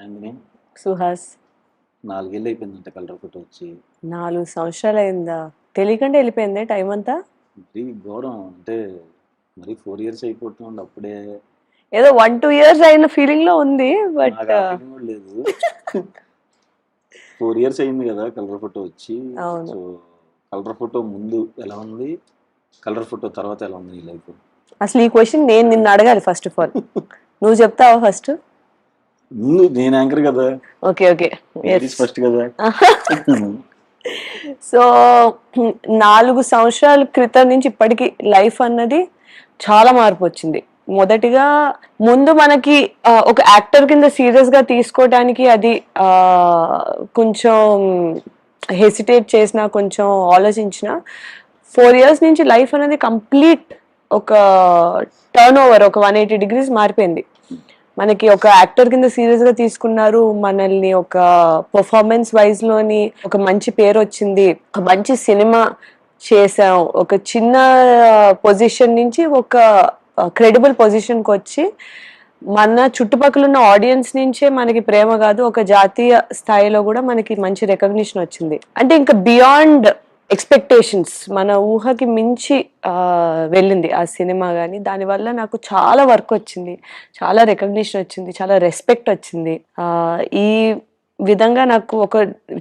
నందిని సుహాస్ 4 ఏళ్ళు అయిపోయిందంట colour photo వచ్చి. 4 సంవత్సరాలు అయిందా? తెలియకుండా వెళ్ళిపోయింది టైం అంతా. మరీ ఘోరం అంటే మరి 4 ఇయర్స్ అయిపోతుంది అప్పుడే. ఏదో 1-2 years అయిన ఫీలింగ్ లో ఉంది బట్ నాకు ఆ feeling కూడా లేదు. 4 ఇయర్స్ అయింది కదా కలర్ ఫోటో వచ్చి. అవును. సో కలర్ ఫోటో ముందు ఎలా ఉంది, కలర్ ఫోటో తర్వాత ఎలా ఉంది నీ లైఫ్? అసలు ఈ క్వశ్చన్ నేను నిన్ను అడగాలి ఫస్ట్ ఆఫ్ ఆల్. నువ్వు చెప్తావా ఫస్ట్? ముందు నేను యాంకర్ కదా, ఓకే ఓకే ఫస్ట్ కదా. సో 4 సంవత్సరాల క్రితం నుంచి ఇప్పటికి లైఫ్ అన్నది చాలా మార్పు వచ్చింది. మొదటిగా ముందు మనకి ఒక యాక్టర్ కింద సీరియస్ గా తీసుకోవడానికి అది కొంచెం హెసిటేట్ చేసిన, కొంచెం ఆలోచించిన. 4 years నుంచి లైఫ్ అనేది కంప్లీట్ ఒక టర్న్ ఓవర్, ఒక 180 degrees మారిపోయింది. మనకి ఒక యాక్టర్ కింద సీరియస్ గా తీసుకున్నారు మనల్ని, ఒక పర్ఫార్మెన్స్ వైజ్ లోని ఒక మంచి పేరు వచ్చింది, ఒక మంచి సినిమా చేసాం, ఒక చిన్న పొజిషన్ నుంచి ఒక క్రెడిబుల్ పొజిషన్ కి వచ్చి మన చుట్టుపక్కల ఉన్న ఆడియన్స్ నుంచే మనకి ప్రేమ కాదు, ఒక జాతీయ స్థాయిలో కూడా మనకి మంచి రికగ్నిషన్ వచ్చింది. అంటే ఇంకా బియాండ్ ఎక్స్పెక్టేషన్స్, మన ఊహకి మించి వెళ్ళింది ఆ సినిమా. కానీ దానివల్ల నాకు చాలా వర్క్ వచ్చింది, చాలా రికగ్నిషన్ వచ్చింది, చాలా రెస్పెక్ట్ వచ్చింది. ఈ విధంగా నాకు ఒక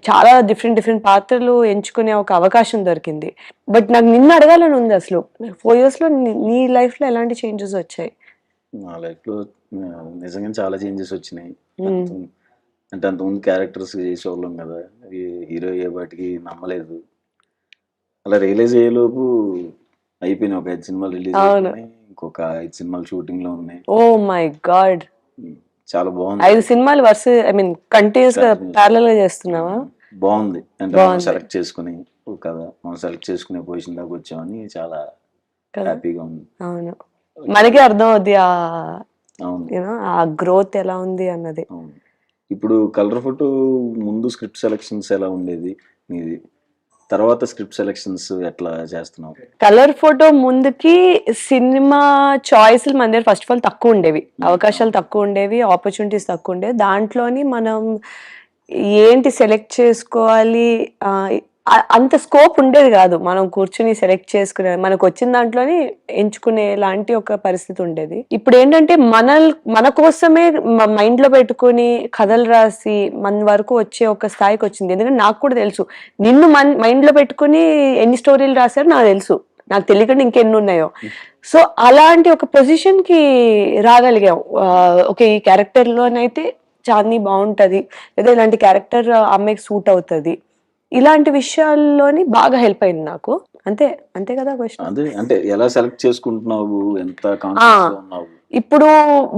చాలా డిఫరెంట్ పాత్రలు ఎంచుకునే ఒక అవకాశం దొరికింది. బట్ నాకు నిన్ను అడగాలని ఉంది, అసలు 4 years లో నీ లైఫ్ లో ఎలాంటి చేంజెస్ వచ్చాయి? నా లైఫ్ లో నిజంగా చాలా చేంజెస్ వచ్చినాయి. అంటే అంతకుముందు క్యారెక్టర్స్ చేసేవాళ్ళం కదా, హీరో అయ్యే వాటికి నమ్మలేదు. అలా రియలైజ్ అయ్యేలోపు అయిపోయినాయి. ఒక 5 సినిమాలు రిలీజ్ అయిపోయినాయి, ఇంకొక 5 సినిమాలు షూటింగ్ లో ఉన్నాయి. ఓ మై గాడ్, చాలా బాగుంది. 5 సినిమాలు వరుస, ఐ మీన్ కంటిన్యూస్ గా ప్యారలల్ గా చేస్తున్నావా? బాగుంది. అంటే సెలెక్ట్ చేసుకుని కదా, మనం సెలెక్ట్ చేసుకునే పొజిషన్ దాకా వచ్చామని చాలా హ్యాపీగా ఉంది. అవును, మనకి అర్థం అవుద్ది ఆ గ్రోత్ ఎలా ఉంది అన్నది. ఇప్పుడు కలర్ ఫోటో ముందు స్క్రిప్ట్ సెలెక్షన్స్ ఎలా ఉండేది మీది, తర్వాత స్క్రిప్ట్ సెలెక్షన్స్ ఎట్లా చేస్తున్నావు? కలర్ ఫోటో ముందుకి సినిమా చాయిస్లు మన దగ్గర ఫస్ట్ ఆఫ్ ఆల్ తక్కువ ఉండేవి, అవకాశాలు తక్కువ ఉండేవి, ఆపర్చునిటీస్ తక్కువ ఉండేవి. దాంట్లోని మనం ఏంటి సెలెక్ట్ చేసుకోవాలి అంత స్కోప్ ఉండేది కాదు. మనం కూర్చుని సెలెక్ట్ చేసుకునే, మనకు వచ్చిన దాంట్లోని ఎంచుకునే లాంటి ఒక పరిస్థితి ఉండేది. ఇప్పుడు ఏంటంటే మన కోసమే మైండ్ లో పెట్టుకుని కథలు రాసి మన వరకు వచ్చే ఒక స్థాయికి వచ్చింది. ఎందుకంటే నాకు కూడా తెలుసు, నిన్ను మైండ్ లో పెట్టుకుని ఎన్ని స్టోరీలు రాశారో నాకు తెలుసు, నాకు తెలియకుండా ఇంకెన్ని ఉన్నాయో. సో అలాంటి ఒక పొజిషన్ కి రాగలిగాం. ఓకే, ఈ క్యారెక్టర్ లోనైతే చాందిని బాగుంటది, లేదా ఇలాంటి క్యారెక్టర్ అమ్మాయికి సూట్ అవుతుంది, ఇలాంటి విషయాల్లోని బాగా హెల్ప్ అయింది నాకు. అంతే కదా క్వశ్చన్? అదే, అంటే ఎలా సెలెక్ట్ చేసుకుంటున్నావు, ఎంత కాన్ఫిడెన్స్ లో ఉన్నావు? ఇప్పుడు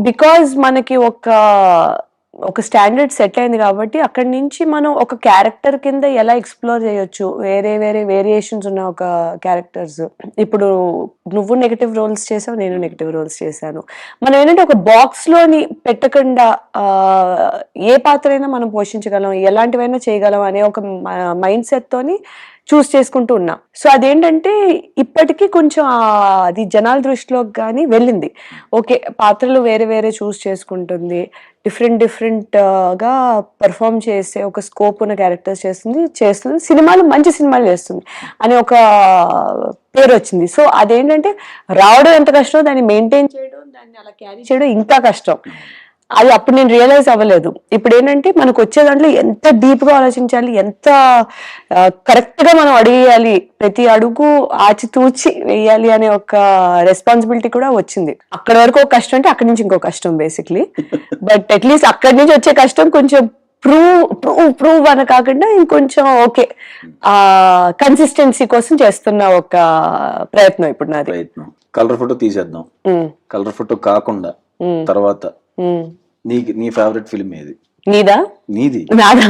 బికాజ్ మనకి ఒక స్టాండర్డ్ సెట్ అయింది కాబట్టి అక్కడి నుంచి మనం ఒక క్యారెక్టర్ కింద ఎలా ఎక్స్ప్లోర్ చేయొచ్చు, వేరే వేరియేషన్స్ ఉన్న ఒక క్యారెక్టర్స్. ఇప్పుడు నువ్వు నెగటివ్ రోల్స్ చేసావు, నేను నెగటివ్ రోల్స్ చేశాను. మనం ఏంటంటే ఒక బాక్స్ లోని పెట్టకుండా ఏ పాత్ర అయినా మనం పోషించగలం, ఎలాంటివైనా చేయగలం అనే ఒక మైండ్ సెట్ తోని చూస్ చేసుకుంటూ ఉన్నా. సో అదేంటంటే ఇప్పటికీ కొంచెం అది జనాల దృష్టిలోకి కానీ వెళ్ళింది. ఓకే, పాత్రలు వేరే చూస్ చేసుకుంటుంది, డిఫరెంట్ గా పర్ఫామ్ చేసే ఒక స్కోప్ ఉన్న క్యారెక్టర్స్ చేస్తుంది, సినిమాలు మంచి సినిమాలు చేస్తుంది అని ఒక పేరు వచ్చింది. సో అదేంటంటే రావడం ఎంత కష్టం, దాన్ని మెయింటైన్ చేయడం, దాన్ని అలా క్యారీ చేయడం ఇంకా కష్టం. అది అప్పుడు నేను రియలైజ్ అవ్వలేదు. ఇప్పుడు ఏంటంటే మనకు వచ్చే దాంట్లో ఎంత డీప్ గా ఆలోచించాలి, ఎంత కరెక్ట్ గా మనం అడిగేయాలి, ప్రతి అడుగు ఆచితూచి వేయాలి అనే ఒక రెస్పాన్సిబిలిటీ కూడా వచ్చింది. అక్కడ వరకు ఒక కష్టం అంటే అక్కడి నుంచి ఇంకో కష్టం బేసిక్లీ. బట్ అట్లీస్ట్ అక్కడి నుంచి వచ్చే కష్టం కొంచెం ప్రూవ్ అని కాకుండా ఇంకొంచెం ఓకే కన్సిస్టెన్సీ కోసం చేస్తున్న ఒక ప్రయత్నం ఇప్పుడు నాది. కలర్ ఫోటో తీసేద్దాం. కలర్ ఫోటో కాకుండా తర్వాత నీ ఫేవరెట్ ఫిల్మ్ ఏది? నీది? నాదా?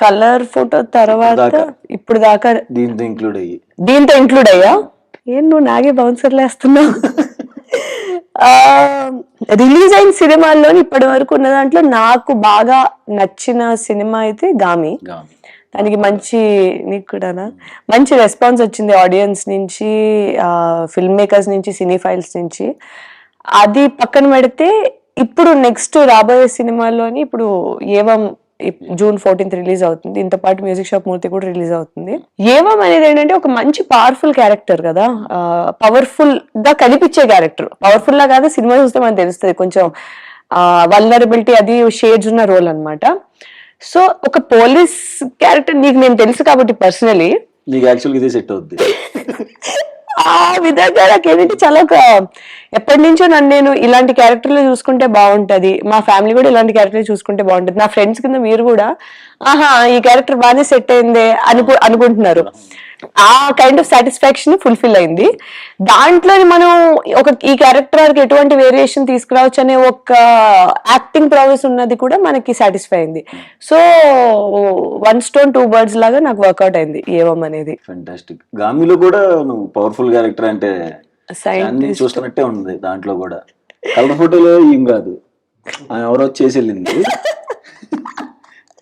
కలర్ ఫోటో తర్వాత ఇప్పుడు దాకా దీంతో ఇంక్లూడ్ అయ్యా? ఏం నువ్వు నాగే బౌన్సర్లు వేస్తున్నావు? రిలీజ్ అయిన సినిమాల్లోని ఇప్పటి వరకు ఉన్న దాంట్లో నాకు బాగా నచ్చిన సినిమా అయితే గామి. దానికి నీకు కూడానా మంచి రెస్పాన్స్ వచ్చింది ఆడియన్స్ నుంచి, ఫిల్మ్ మేకర్స్ నుంచి, సినీ ఫైల్స్ నుంచి. అది పక్కన పెడితే ఇప్పుడు నెక్స్ట్ రాబోయే సినిమాలోని ఇప్పుడు ఏవం జూన్ 14th రిలీజ్ అవుతుంది. ఇంత పాటు మ్యూజిక్ షాప్ మూర్తి కూడా రిలీజ్ అవుతుంది. ఏవం అనేది ఏంటంటే ఒక మంచి పవర్ఫుల్ క్యారెక్టర్ కదా, పవర్ఫుల్ గా కనిపించే క్యారెక్టర్. పవర్ఫుల్ లా కాదు, సినిమా చూస్తే మనకు తెలుస్తుంది కొంచెం వల్నరబిలిటీ అది షేడ్స్ ఉన్న రోల్ అన్నమాట. సో ఒక పోలీస్ క్యారెక్టర్ నీకు నేను తెలుసు కాబట్టి పర్సనలీ నీకు యాక్చువల్గా ఇదే సెట్ అవుద్ది. ఆ విధంగా నాకేంటంటే చాలా ఒక ఎప్పటి నుంచో నేను ఇలాంటి క్యారెక్టర్లు చూసుకుంటే బాగుంటది, మా ఫ్యామిలీ కూడా ఇలాంటి క్యారెక్టర్ చూసుకుంటే బాగుంటది, నా ఫ్రెండ్స్ కింద మీరు కూడా ఆహా ఈ క్యారెక్టర్ బాగానే సెట్ అయిందే అనుకుంటున్నారు. ఆ కైండ్ ఆఫ్ సాటిస్ఫాక్షన్ ఫుల్ఫిల్ అయింది. దాంట్లో మనం ఈ క్యారెక్టర్ ఎటువంటి వేరియేషన్ తీసుకురావచ్చు అనే ఒక యాక్టింగ్ ప్రాసెస్ ఉన్నది కూడా మనకి సాటిస్ఫై అయింది. సో 1 stone 2 birds లాగా నాకు వర్కౌట్ అయింది ఏవం అనేది. ఫెంటాస్టిక్. గామిలో కూడా నువ్వు పవర్ఫుల్ క్యారెక్టర్ అంటే అన్ని చూస్తున్నట్టే ఉంది. దాంట్లో కూడా కలర్ ఫోటోలో ఏం కాదు, ఆమె ఎవరో వచ్చేసి వెళ్ళింది.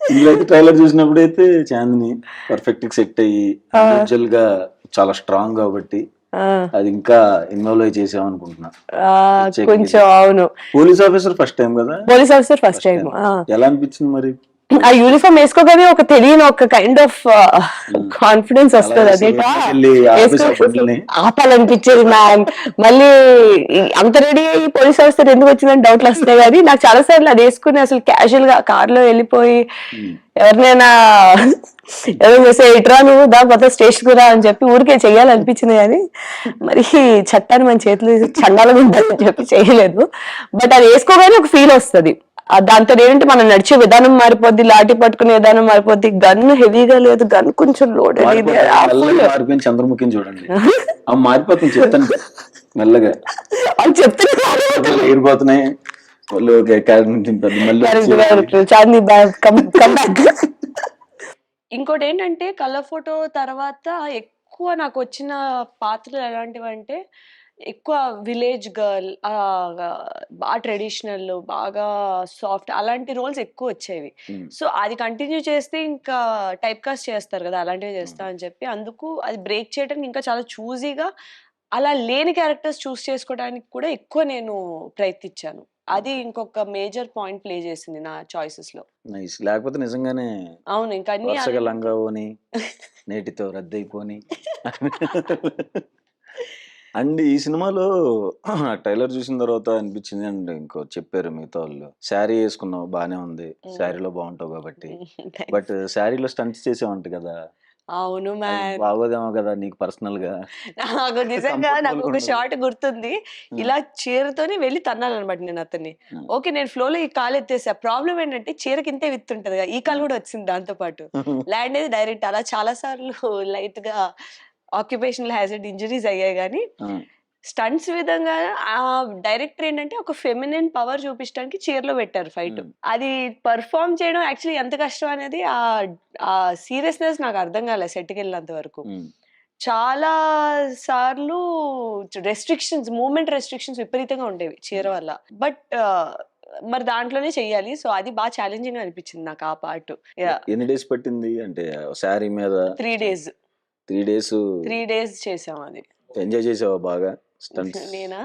ఇందులో అయితే ట్రైలర్ చూసినప్పుడు అయితే చాందిని పర్ఫెక్ట్ సెట్ అయ్యి విజువల్ గా చాలా స్ట్రాంగ్ కాబట్టి అది ఇంకా ఇన్వాల్వ్ చేసాం అనుకుంటున్నా. కొంచెం అవును, పోలీస్ ఆఫీసర్ ఫస్ట్ టైం కదా, పోలీస్ ఆఫీసర్ ఫస్ట్ టైం. ఎలా అనిపించింది మరి? ఆ యూనిఫామ్ వేసుకోగానే ఒక తెలియని ఒక కైండ్ ఆఫ్ కాన్ఫిడెన్స్ వస్తుంది. అదేట ఆపాలనిపించేది మ్యామ్. మళ్ళీ అంత రెడీ అయ్యి పోలీస్ ఆఫీసర్ ఎందుకు వచ్చిందని డౌట్లు వస్తాయి. కానీ నాకు చాలా సార్లు అది వేసుకుని అసలు క్యాజువల్ గా కార్ లో వెళ్ళిపోయి ఎవరినైనా ఎవరు చేసే ఇట్రా నువ్వు దా కొత్త స్టేషన్ రా అని చెప్పి ఊరికే చెయ్యాలనిపించింది. కానీ మరి చట్టాన్ని మన చేతులు చండాలుగా ఉంటుందని చెప్పి చేయలేదు. బట్ అది వేసుకోగానే ఒక ఫీల్ వస్తుంది. దాంతో ఏంటంటే మనం నడిచే విధానం మారిపోద్ది, లాఠీ పట్టుకునే విధానం మారిపోద్ది. గన్ హెవీగా లేదు, గన్ కొంచెం లోడ్ మారిపోయింది. చంద్రముఖిని చూడండి మారిపోతుంది, చెప్తాను మెల్లగా అని చెప్తే ఎగిరిపోతున్నాయి. ఇంకోటి ఏంటంటే కలర్ ఫోటో తర్వాత ఎక్కువ నాకు వచ్చిన పాత్రలు ఎలాంటివి అంటే ఎక్కువ విలేజ్ గర్ల్, బాగా ట్రెడిషనల్, బాగా సాఫ్ట్ అలాంటి రోల్స్ ఎక్కువ వచ్చేవి. సో అది కంటిన్యూ చేస్తే ఇంకా టైప్ కాస్ట్ చేస్తారు కదా, అలాంటివి చేస్తా అని చెప్పి అందుకు అది బ్రేక్ చేయడానికి ఇంకా చాలా చూజీగా అలా లేని క్యారెక్టర్స్ చూస్ చేసుకోవడానికి కూడా ఎక్కువ నేను ప్రయత్నించాను. అది ఇంకొక మేజర్ పాయింట్ ప్లే చేసింది నా చాయిసెస్ లో. నైస్. లేకపోతే నిజంగానే అవును ఇంకా వరుసగా లంగా ఓని నేటితో రద్దయిపోని. అండ్ ఈ సినిమాలో ట్రైలర్ చూసిన తర్వాత అనిపించింది, అండ్ ఇంకో చెప్పారు మిగతా వాళ్ళు, శారీ వేసుకున్నావు బానే ఉంది, శారీలో బాగుంటావు కాబట్టి. బట్ శారీలో స్టంట్స్ చేసావంట కదా. అవును మ్యామ్, బాగోదేమో కదా నీకు పర్సనల్ గా? నాకు నిజంగా నాకు ఒక షార్ట్ గుర్తుంది. ఇలా చీరతోనే వెళ్ళి తన్నాలన్నమాట నేను అతన్ని. ఓకే నేను ఫ్లో లో ఈ కాలు ఎత్తేసా. ప్రాబ్లం ఏంటంటే చీరకి ఇంతే విత్ ఉంటది కదా, ఈ కాలు కూడా వచ్చింది దాంతో పాటు. ల్యాండ్ అనేది డైరెక్ట్. అలా చాలా సార్లు లైట్ గా ఆక్యుపేషనల్ హ్యాజర్డ్ ఇంజరీస్ అయ్యాయి. కానీ స్టంట్స్ విధంగా ఆ డైరెక్టర్ ఏంటంటే ఒక ఫెమినిన్ పవర్ చూపించడానికి చీరలో పెట్టారు ఫైట్. అది పర్ఫార్మ్ చేయడం యాక్చువల్లీ ఎంత కష్టం అనేది ఆ సీరియస్నెస్ నాకు అర్థం కాలేదు సెట్కి వెళ్ళినంత వరకు. చాలా సార్లు రెస్ట్రిక్షన్స్, మూమెంట్ రెస్ట్రిక్షన్స్ విపరీతంగా ఉండేవి చీర వల్ల. బట్ మరి దాంట్లోనే చెయ్యాలి. సో అది బాగా ఛాలెంజింగ్ అనిపించింది నాకు ఆ పార్ట్. ఎన్ని డేస్ పట్టింది అంటే శారీ మీద? 3 days. 3 days చేసాం. అది ఎంజాయ్ చేసావా బాగా స్టంట్స్? నేనా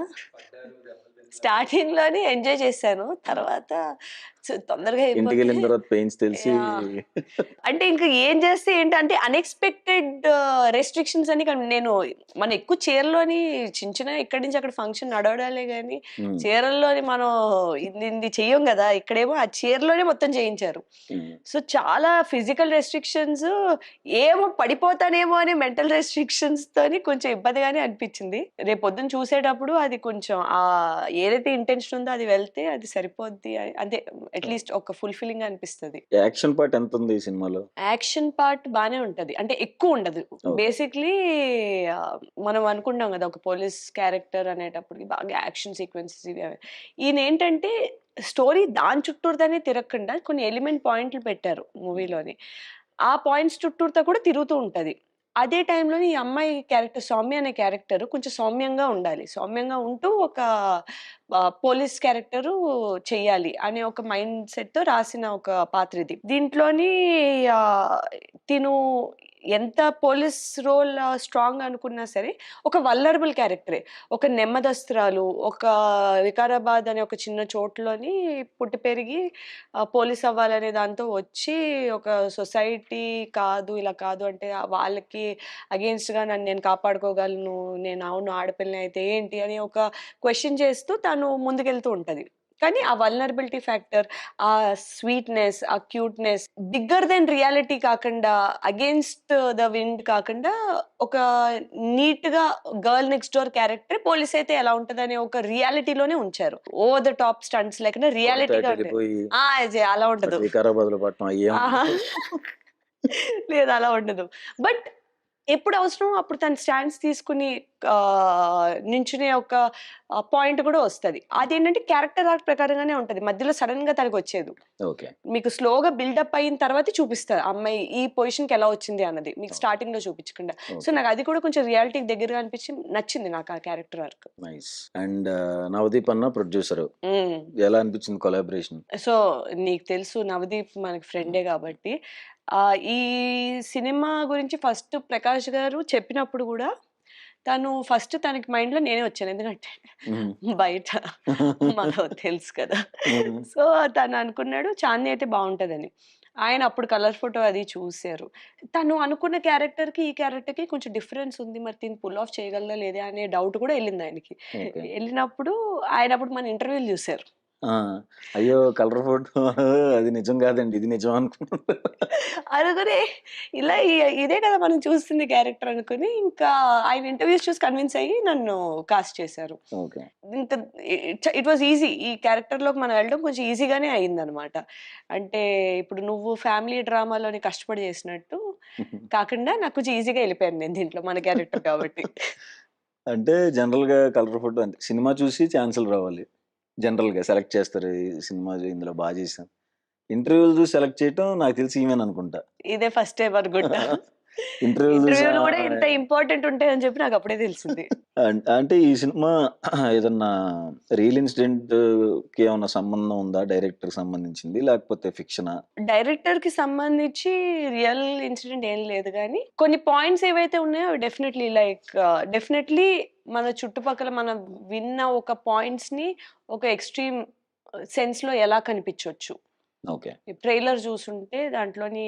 స్టార్టింగ్ లోనే ఎంజాయ్ చేశాను, తర్వాత తొందరగా ఇంటికి వెళ్ళిన తర్వాత పెయిన్స్ తెలిసి అంటే ఇంకా ఏం చేస్తే ఏంటంటే అన్ఎక్స్పెక్టెడ్ రెస్ట్రిక్షన్స్ అని. నేను మన ఎక్కువ చీరలోని చిన్న ఇక్కడి నుంచి అక్కడ ఫంక్షన్ నడవడాలే గానీ చీరల్లోని మనం ఇది చెయ్యం కదా. ఇక్కడేమో ఆ చీరలోనే మొత్తం చేయించారు. సో చాలా ఫిజికల్ రెస్ట్రిక్షన్స్, ఏమో పడిపోతానేమో అని మెంటల్ రెస్ట్రిక్షన్స్ తోని కొంచెం ఇబ్బందిగానే అనిపించింది. రేపు పొద్దున్న చూసేటప్పుడు అది కొంచెం ఏదైతే ఇంటెన్షన్ ఉందో అది వెళ్తే అది సరిపోద్ది, అంటే అట్లీస్ట్ ఒక ఫుల్ఫిల్లింగ్ అనిపిస్తుంది. యాక్షన్ పార్ట్ ఎంత ఉంది ఈ సినిమాలో? యాక్షన్ పార్ట్ బానే ఉంటది, అంటే ఎక్కువ ఉండదు. బేసిక్లీ మనం అనుకుంటాం కదా ఒక పోలీస్ క్యారెక్టర్ అనేటప్పటికి బాగా యాక్షన్ సీక్వెన్సెస్ ఇవి. ఈయన ఏంటంటే స్టోరీ దాని చుట్టూరుతానే తిరగకుండా కొన్ని ఎలిమెంట్ పాయింట్లు పెట్టారు మూవీలోని. ఆ పాయింట్స్ చుట్టూరుతా కూడా తిరుగుతూ ఉంటది. అదే టైంలోని ఈ అమ్మాయి క్యారెక్టర్ సౌమ్య అనే క్యారెక్టర్ కొంచెం సౌమ్యంగా ఉండాలి, సౌమ్యంగా ఉంటూ ఒక పోలీస్ క్యారెక్టరు చెయ్యాలి అనే ఒక మైండ్ సెట్ తో రాసిన ఒక పాత్ర ఇది. దీంట్లోని తిను ఎంత పోలీస్ రోల్ స్ట్రాంగ్ అనుకున్నా సరే ఒక వల్నరబుల్ క్యారెక్టరే. ఒక నెమ్మదస్తురాలు, ఒక వికారాబాద్ అనే ఒక చిన్న చోటులోని పుట్టి పెరిగి పోలీస్ అవ్వాలనే దాంతో వచ్చి ఒక సొసైటీ కాదు, ఇలా కాదు అంటే వాళ్ళకి అగెయిన్స్ట్‌గా నన్ను నేను కాపాడుకోగలను, నేను అవును ఆడపిల్లని అయితే ఏంటి అని ఒక క్వెషన్ చేస్తూ తను ముందుకెళ్తూ ఉంటది. కానీ ఆ వల్నరబిలిటీ ఫ్యాక్టర్, ఆ స్వీట్‌నెస్, ఆ క్యూట్‌నెస్ బిగ్గర్ దెన్ రియాలిటీ కాకుండా, అగెయిన్స్ట్ ద విండ్ కాకుండా ఒక నీట్‌గా girl next door character police అయితే ఎలా ఉంటదనే ఒక రియాలిటీలోనే ఉంచారు. ఓవర్ ద టాప్ స్టంట్స్ లేకుండా కొడితే అటు రియాలిటీగా ఉంటది. వెళ్ళిపోయి అలా అటు ఉండదు. వికారాబాద్లో పట్టణం అయ్యేం ఆహా! ఉండవు. లేదు అలా ఉండదు. బట్ ఎప్పుడు అవసరమో అప్పుడు తను స్టాండ్స్ తీసుకొని నించునే ఒక పాయింట్ కూడా వస్తది. అదేంటంటే క్యారెక్టర్ ఆర్క్ ప్రకారంగానే ఉంటది. మధ్యలో సడెన్‌గా తనకొచ్చేదు. ఓకే. మీకు స్లోగా బిల్డప్ అయిన తర్వాతే చూపిస్తారు. ఆ అమ్మాయి ఈ పొజిషన్‌కి ఎలా వచ్చింది అన్నది. మీకు ఓకే. స్టార్టింగ్‌లో చూపించకుండా. So, okay. నాకు అది కూడా కొంచెం రియాలిటీకి దగ్గరగా అనిపించి నచ్చింది నాకు ఆ character arc. Nice. And Navdeep అన్న ప్రొడ్యూసర్. హ్మ్. ఎలా అనిపించింది కొలాబరేషన్? సో, నీకు తెలుసు నవదీప్ మనకి ఫ్రెండే గాబట్టి, ఈ సినిమా గురించి ఫస్ట్ ప్రకాష్ గారు చెప్పినప్పుడు గూడా, తను ఫస్ట్ తనకి మైండ్‌లో నేనే వచ్చాను. ఎందుకంటే హ్మ్. బయట మనకు తెలుసు కదా! హ్మ్. సో, తను అనుకున్నాడు చాందిని అయితే బావుంటదని. ఆయన అప్పుడు కలర్ ఫోటో అది చూసారు. తను అనుకున్న క్యారెక్టర్‌కి, ఈ క్యారెక్టర్‌కి కొంచెం డిఫరెన్స్ ఉంది. మరి దీన్ని పుల్ ఆఫ్ చేయగలదా లేదా అనే డౌట్ కూడా ఎళ్ళింది ఆయనకి. ఓకే. ఎళ్ళినప్పుడు ఆయన అప్పుడు మన ఇంటర్వ్యూలు జూసారు. ఆ! అయ్యో! కలర్ ఫోటో అది నిజం కాదండి. ఇది నిజం అనుకున్నాను. అనుకుని ఇలా ఇదే కదా మనం చూస్తుంది క్యారెక్టర్ అనుకుని ఇంకా ఆయన ఇంటర్వ్యూస్ చూసి కన్విన్స్ అయ్యి నన్ను కాస్ట్ చేశారు. ఓకే. ఇంకా ఇట్ వాస్ ఈజీ. ఈ క్యారెక్టర్‌లోకి మనం వెళ్ళడం కొంచెం ఈజీగానే అయిందనమాట. అంటే ఇప్పుడు నువ్వు ఫ్యామిలీ డ్రామాలోని కష్టపడి చేసినట్టు కాకుండా నాకు కొంచెం ఈజీగా ఎళ్ళిపోయాను నేను దీంట్లో మన క్యారెక్టర్ కాబట్టి. అంటే జనరల్‌గా కలర్ ఫోటో అంటే సినిమా చూసి ఛాన్సులు రావాలి. జనరల్‌గా సెలెక్ట్ చేస్తారు. ఈ సినిమా ఇందులో బా చేశాం. ఇంటర్వ్యూలు చూసి సెలెక్ట్ చేయటం నాకు తెలిసి ఈమెననుకుంటా. ఇదే ఫస్ట్ టైమ్ అనుకుంటా. ఇంటర్వ్యూలు చూసి ఇంటర్వ్యూలు కూడా ఇంత ఇంపార్టెంట్ ఉంటాయని చెప్పి నాకు అప్పుడే తెలిసింది. అంటే ఈ సినిమా ఏదన్నా రియల్ ఇన్సిడెంట్‌కి ఏమన్నా సంబంధం ఉందా? డైరెక్టర్‌కి సంబంధించింది లేకపోతే ఫిక్షనా? డైరెక్టర్‌కి సంబంధించి రియల్ ఇన్సిడెంట్ ఏం లేదు గానీ, కొన్ని పాయింట్స్ ఏవైతే ఉన్నాయో అవి డెఫినెట్‌లీ మన చుట్టుపక్కల మనం విన్న ఒక పాయింట్స్‌ని ఒక ఎక్స్‌ట్రీమ్ సెన్స్‌లో ఎలా కనిపించొచ్చు. ఓకే. ఈ ట్రైలర్ చూసుంటే దాంట్లోని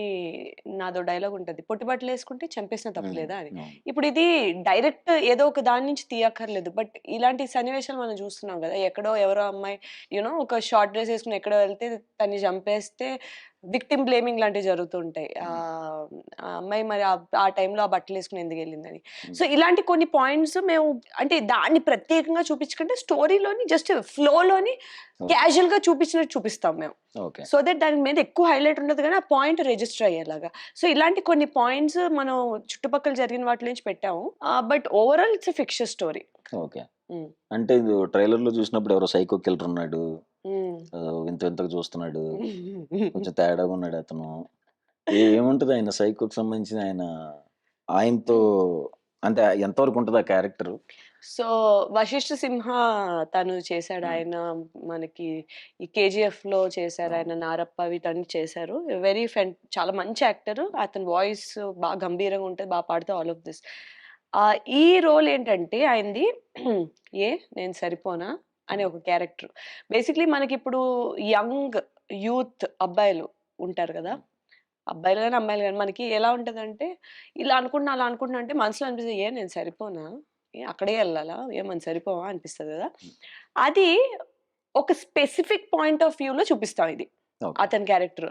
నాదో డైలాగ్ ఉంటది. "పొట్టి బట్టలేసుకుంటే చంపేసినా హ్మ్. తప్పులేదా" అని. అవును. ఇప్పుడు ఇది డైరెక్ట్ ఏదో ఒక దాని నుంచి తీయక్కర్లేదు. బట్ ఇలాంటి సన్నివేశాలు మనం చూస్తున్నాం గదా! ఎక్కడో ఎవరో అమ్మాయి ఒక షార్ట్ డ్రెస్ ఏసుకొని ఎక్కడో వెళ్తే తన్ని చంపేస్తే విక్టిమ్ బ్లేమింగ్ లాంటివి జరుగుతూ ఉంటాయి. హ్మ్. ఆ అమ్మాయి మరి ఆ టైంలో ఆ బట్టలేసుకొని ఎందుకెళ్ళిందని. హ్మ్. సో, ఇలాంటి కొన్ని పాయింట్స్ మేము అంటే దాన్ని ప్రత్యేకంగా చూపించకంటే స్టోరీలోని జస్ట్ ఫ్లోలోని ఓకే. క్యాజుయల్‌గా చూపించినట్టు చూపిస్తాం మేము. ఓకే. సో దట్ దాని మీద ఎక్కువ హైలైట్ ఉండదు గానీ, ఆ పాయింట్ రిజిస్టర్ అయ్యేలాగా. సో, ఇలాంటి కొన్ని పాయింట్స్ మనం చుట్టుపక్కల జరిగిన వాటి నుంచి పెట్టాము. But overall it's a fiction story. Okay. హ్మ్. అంటే ఇది ట్రైలర్‌లో చూసినప్పుడు ఎవరో సైకో కిల్లర్ ఉన్నాడు. హ్మ్. వింత వింతగా చూస్తున్నాడు. కొంచెం తేడాగా ఉన్నాడు అతను. ఏముంటది ఆయన సైకోకి సంబంధించిన ఆయనతో అంటే ఎంతవరకు ఉంటది ఆ క్యారెక్టరు? సో, 'వశిష్ఠ సింహ' తను చేశాడు. ఆయన మనకి ఈ 'కేజీఎఫ్‌లో' చేశారు. ఆయన అవును. 'నారప్ప' వీటన్నీ చేశారు. చాలా మంచి యాక్టరు. అతని వాయిస్ బాగా గంభీరంగా ఉంటది. పాడుతూ ఆల్ ఆఫ్ దిస్. ఈ రోల్ ఏంటంటే ఆయనది ఏ నేను సరిపోనా అనే ఒక క్యారెక్టర్. బేసిక్‌లీ మనకిప్పుడు యంగ్ యూత్ అబ్బాయిలు ఉంటారు గదా! అబ్బాయిలు గాని, అమ్మాయిలు గాని మనకి ఎలా ఉంటదంటే, ఇలా అనుకుంటున్నా, అలా అనుకుంటున్నా అంటే మనసులో అనిపిస్తది. నేను సరిపోనా? అక్కడే ఎళ్ళాలా? మనం సరిపోమా? అనిపిస్తది గదా! హ్మ్. అది ఒక స్పెసిఫిక్ పాయింట్ ఆఫ్ వ్యూలో చూపిస్తాం ఇది. ఓకే. అతని క్యారెక్టర్.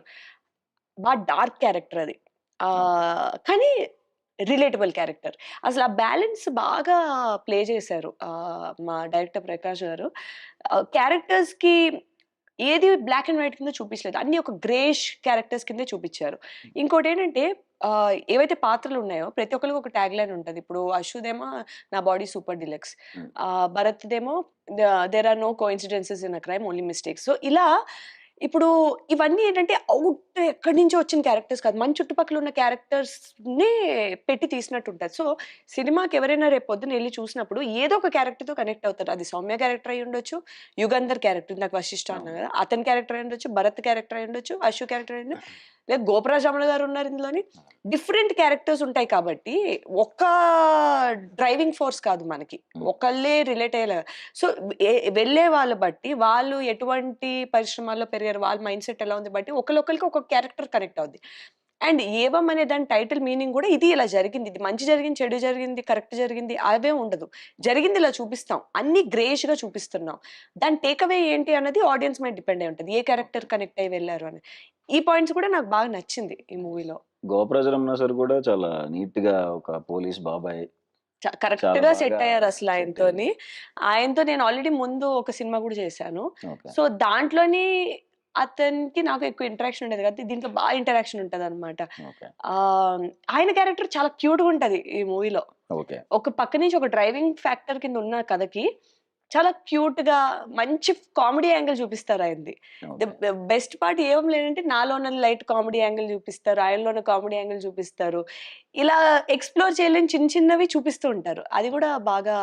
డార్క్ క్యారెక్టర్ అది. ఓకే. కానీ రిలేటబుల్ క్యారెక్టర్. అసలు ఆ బ్యాలెన్స్ బాగా ప్లే చేశారు. మా డైరెక్టర్ ప్రకాష్ గారు. క్యారెక్టర్స్‌కి ఏది బ్లాక్ అండ్ వైట్ కింద చూపించలేదు. అన్నీ ఒక గ్రేష్ క్యారెక్టర్స్ కిందే చూపిచ్చారు. ఇంకోటేంటంటే ఏవైతే పాత్రలున్నాయో ప్రతి ఒక్కళ్ళకి ఒక ట్యాగ్‌లైన్ ఉంటది. ఇప్పుడు అశ్వుదేమో 'నా బాడీ సూపర్ డీలక్స్.' హ్మ్. భరత్‌దేమో 'there are no coincidences in a crime only mistakes.' So, ఇలా ఇప్పుడు ఇవన్నీ ఏంటంటే ఎక్కడి నుంచో వచ్చిన క్యారెక్టర్స్ కాదు. మన చుట్టుపక్కల ఉన్న క్యారెక్టర్స్‌నే పెట్టి తీసినట్టుంటది. సో, సినిమాకి ఎవరైనా రేపు పొద్దున ఎళ్లి చూసినప్పుడు ఏదో ఒక క్యారెక్టర్‌తో కనెక్ట్ అవుతారు. అది సౌమ్య క్యారెక్టర్ అయ్యుండొచ్చు, యుగంధర్ క్యారెక్టర్ ఇందాక వశిష్ఠ అన్నా అవును. గదా! అతని క్యారెక్టర్ అయ్యుండొచ్చు, భరత్ క్యారెక్టర్ అయ్యుండొచ్చు, అశు క్యారెక్టర్ అయ్యుండొచ్చు. లేదు గోపరాజ్ రమణ గారు ఉన్నారు ఇందులోని. డిఫరెంట్ క్యారెక్టర్స్ ఉంటాయి కాబట్టి ఒక్క డ్రైవింగ్ ఫోర్స్ కాదు మనకి, ఒకళ్ళే రిలేట్ అయ్యేలా. సో వెళ్ళే వాళ్ళ బట్టి వాళ్ళు ఎటువంటి పరిశ్రమాల్లో పెరిగారు, వాళ్ళ మైండ్ సెట్ ఎలా ఉంది బట్టి ఒకరికి ఒక క్యారెక్టర్ కనెక్ట్ అవుద్ది. అండ్ ఏవం అనే దాని టైటిల్ మీనింగ్ కూడా ఇది ఇలా జరిగింది, ఇది మంచి జరిగింది, చెడు జరిగింది, కరెక్ట్ జరిగింది అవే ఉండదు. జరిగింది ఇలా చూపిస్తాం, అన్ని గ్రేష్ గా చూపిస్తున్నాం. దాని టేక్అవే ఏంటి అన్నది ఆడియన్స్ మీద డిపెండ్ అయి ఉంటుంది, ఏ క్యారెక్టర్ కనెక్ట్ అయ్యి వెళ్ళారు అని. ఈ పాయింట్స్ కూడా నాకు బాగా నచ్చింది ఈ మూవీలో. గోపరాజ రమణ సార్ కూడా చాలా నీట్ గా ఒక పోలీస్ బాబాయ్ కరెక్ట్ చాలా గా బాగా సెట్ అయ్యారు అసలు set ఆయనతోని. ఆయనతో నేను ఆల్రెడీ ముందు ఒక సినిమా కూడా చేశాను. ఓకే సో దాంట్లోని అతనికి నాకు ఎక్కువ ఇంటరాక్షన్ ఉండేది కదా, దీంట్లో బాగా ఇంటరాక్షన్ ఉంటది అనమాట. ఓకే ఆయన క్యారెక్టర్ చాలా క్యూట్ గా ఉంటది ఈ మూవీలో. ఓకే ఒక పక్క నుంచి ఒక డ్రైవింగ్ ఫ్యాక్టర్ కింద ఉన్న కథకి చాలా క్యూట్ గా మంచి కామెడీ యాంగిల్ చూపిస్తారు ఆయనది. బెస్ట్ పార్ట్ ఏం లేదంటే నాలోన లైట్ కామెడీ యాంగిల్ చూపిస్తారు, ఆయనలోన కామెడీ యాంగిల్ చూపిస్తారు. ఇలా ఎక్స్ప్లోర్ చేయలేని చిన్న చిన్నవి చూపిస్తూ ఉంటారు, అది కూడా బాగా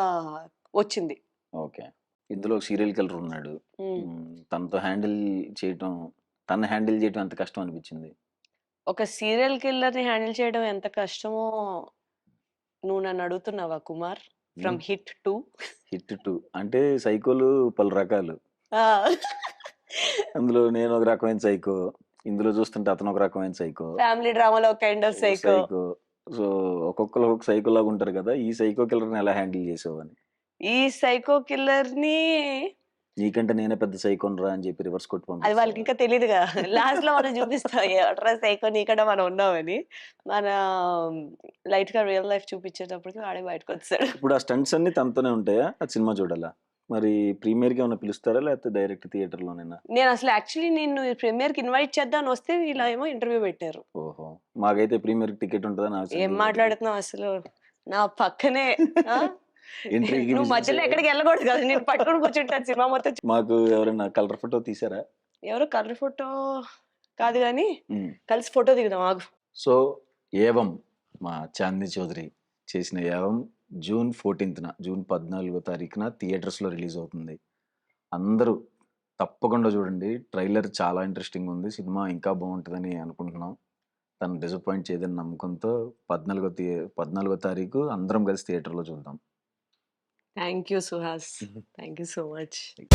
వచ్చింది. ఓకే ఇందులో సీరియల్ కిల్లర్ ఉన్నాడు. ఉమ్. తనతో హ్యాండిల్ చేయటం, తన హ్యాండిల్ చేయటం ఎంత కష్టం అనిపించింది? ఒక సీరియల్ కిల్లర్ ని హ్యాండిల్ చేయడం ఎంత కష్టమో నువ్వు నన్ను అడుగుతున్నావా కుమార్? ఫ్రమ్ హిట్ టు హిట్ 2 అంటే సైకోలు పలు రకాలు. అందులో నేను ఒక రకమైన సైకో, ఇందులో చూస్తుంటే అతను ఒక రకమైన సైకో, ఫ్యామిలీ డ్రామాలో kind of psycho. Psycho. So ఒక్కొక్కరు ఒక్కొక్క సైకో లాగా ఉంటారు కదా, ఈ సైకో కిల్లర్ని ఎలా హ్యాండిల్ చేసావని? ఈ సైకో కిల్లర్ ని నీకంటే నేనే పెద్ద సైకోన్ రా అని చెప్పి రివర్స్ కొట్టి అది పంపిస్తావా? వాళ్ళకి ఇంకా తెలియదుగా. లాస్ట్ లో మనం చూపిస్తాం ఎవట్రా సైకో నీకడ మనం ఉన్నామని. మన లైట్ గా రియల్ లైఫ్ చూపించేటప్పటికి వాడే బయటకు వచ్చాడు. ఇప్పుడు ఆ స్టంట్స్ అన్ని తనతోనే ఉంటాయా? ఆ సినిమా చూడాలా? మరి ప్రీమియర్ కి ఏమైనా పిలుస్తారా లేకపోతే డైరెక్ట్ థియేటర్ లోనేనా? నేను అసలు యాక్చువల్లీ నేను ప్రీమియర్ కి ఇన్వైట్ చేద్దాం వస్తే ఇలా ఏమో ఇంటర్వ్యూ పెట్టారు. ఓహో, మాకైతే ప్రీమియర్ టికెట్ ఉంటుందా? నాకు ఏం మాట్లాడుతున్నావు అసలు, నా పక్కనే ఆ? ఎంట్రీకి నువ్వు మధ్యలో ఎక్కడికి వెళ్ళకూడదు కదా, నేను పట్టుకొని కూర్చుంటాను సినిమా మొత్తం. మాకు ఎవరైనా కలర్ ఫోటో తీసారా? ఎవరో కలర్ ఫోటో కాదు కానీ మ్మ్. కలిసి ఫోటో దిగుదాం ఆగు. సో ఏవం మా చాందీ చౌదరి చేసిన ఏవం జూన్ 14న, జూన్ 14వ తారీఖున థియేటర్స్లో రిలీజ్ అవుతుంది. అందరూ తప్పకుండా చూడండి. ట్రైలర్ చాలా ఇంట్రెస్టింగ్ ఉంది, సినిమా ఇంకా బాగుంటుందని అనుకుంటున్నాం. తను డిసప్పాయింట్ చేయదని నమ్మకంతో 14వ తారీఖు అందరం కలిసి థియేటర్లో చూద్దాం. Thank you Suhas, thank you so much.